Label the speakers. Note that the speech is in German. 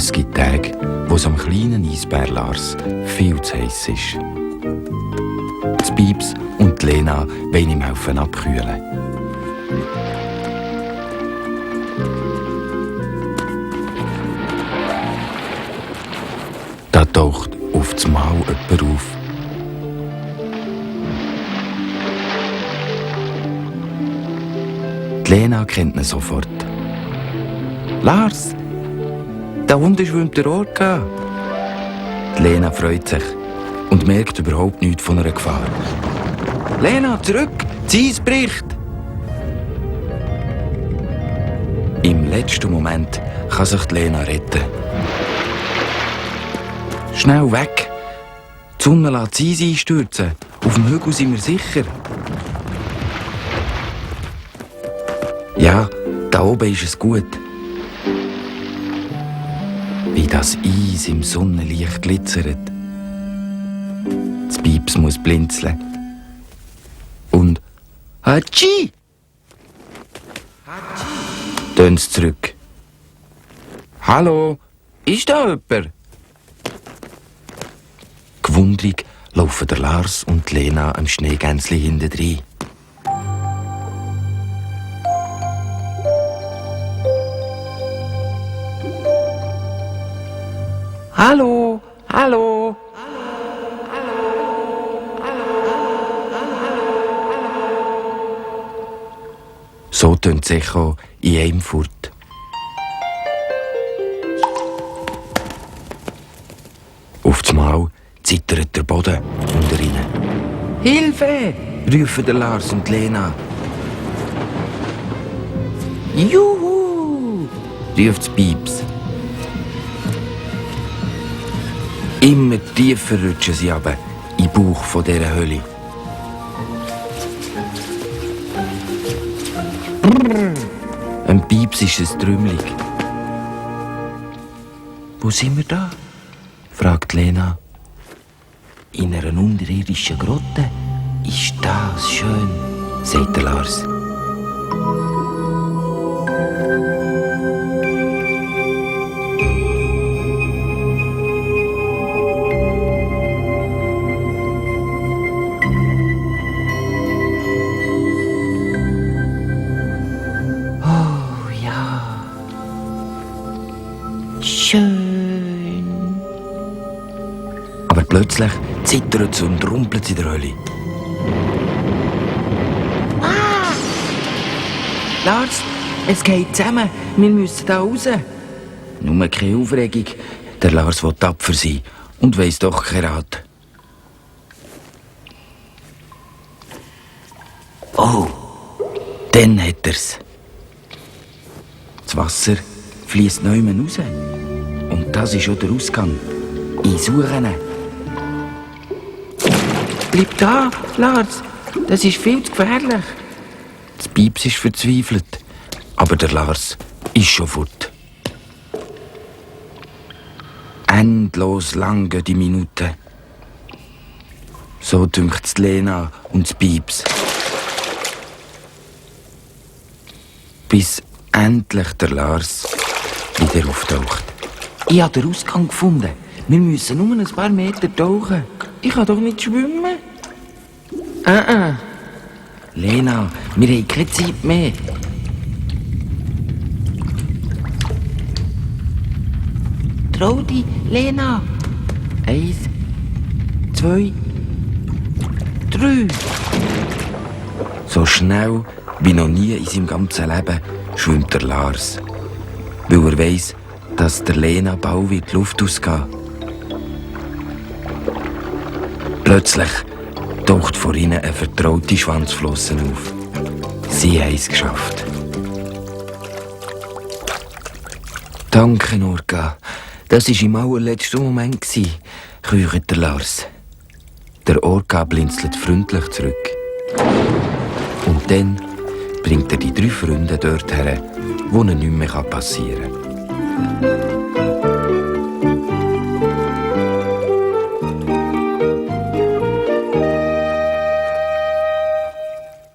Speaker 1: Es gibt Tage, wo es am kleinen Eisbär Lars viel zu heiß ist. Die Pieps und die Lena wollen ihm helfen abkühlen. Da taucht auf das Mal jemand auf. Die Lena kennt ihn sofort. «Lars, da unten schwimmt der Orca!» Die Lena freut sich und merkt überhaupt nichts von einer Gefahr. «Lena, zurück! Das Eis bricht!» Im letzten Moment kann sich die Lena retten. «Schnell weg! Die Sonne lässt das Eis einstürzen. Auf dem Hügel sind wir sicher.» «Ja, da oben ist es gut.» Wie das Eis im Sonnenlicht glitzert. Das Pieps muss blinzeln. Und «Hatschi!» tönt's zurück. «Hallo, ist da jemand?» Gewundrig laufen der Lars und die Lena am Schneegänzli hintendrein. «Hallo, hallo!» So tönt das Echo in einem fort. Auf einmal zittert der Boden unter ihnen. «Hilfe!» rufen der Lars und die Lena. «Juhu!» ruft das Pieps. Immer tiefer rutschen sie runter in den Bauch von dieser Höhle. Ein Pieps ist es trümmelig. «Wo sind wir da?» fragt Lena. «In einer unterirdischen Grotte. Ist das schön?» sagt der Lars. Schön. Aber plötzlich zittert es und rumpelt in der Höhle. Ah! Lars, es geht zusammen. Wir müssen da raus. Nur keine Aufregung. Der Lars will tapfer sein und weiss doch keinen Rat. Oh, dann hat er's. Das Wasser fließt neu raus. Und das ist schon der Ausgang. Ich suche ihn. «Bleib da, Lars! Das ist viel zu gefährlich!» Das Pieps ist verzweifelt, aber der Lars ist schon fort. Endlos lang gehen die Minuten. So dünkt's Lena und das Pieps. Bis endlich der Lars wieder auftaucht. «Ich habe den Ausgang gefunden. Wir müssen nur ein paar Meter tauchen. Ich kann doch nicht schwimmen.» Lena, wir haben keine Zeit mehr. «Trau dich, Lena!» 1, 2, 3. So schnell wie noch nie in seinem ganzen Leben schwimmt der Lars. Weil er weiss, dass der Lena bald die Luft ausgehen. Plötzlich taucht vor ihnen eine vertraute Schwanzflosse auf. Sie haben es geschafft. «Danke, Orca. Das war im allerletzten Moment», keucht der Lars. Der Orca blinzelt freundlich zurück. Und dann bringt er die 3 Freunde dort her, wo ihnen nichts mehr passieren kann.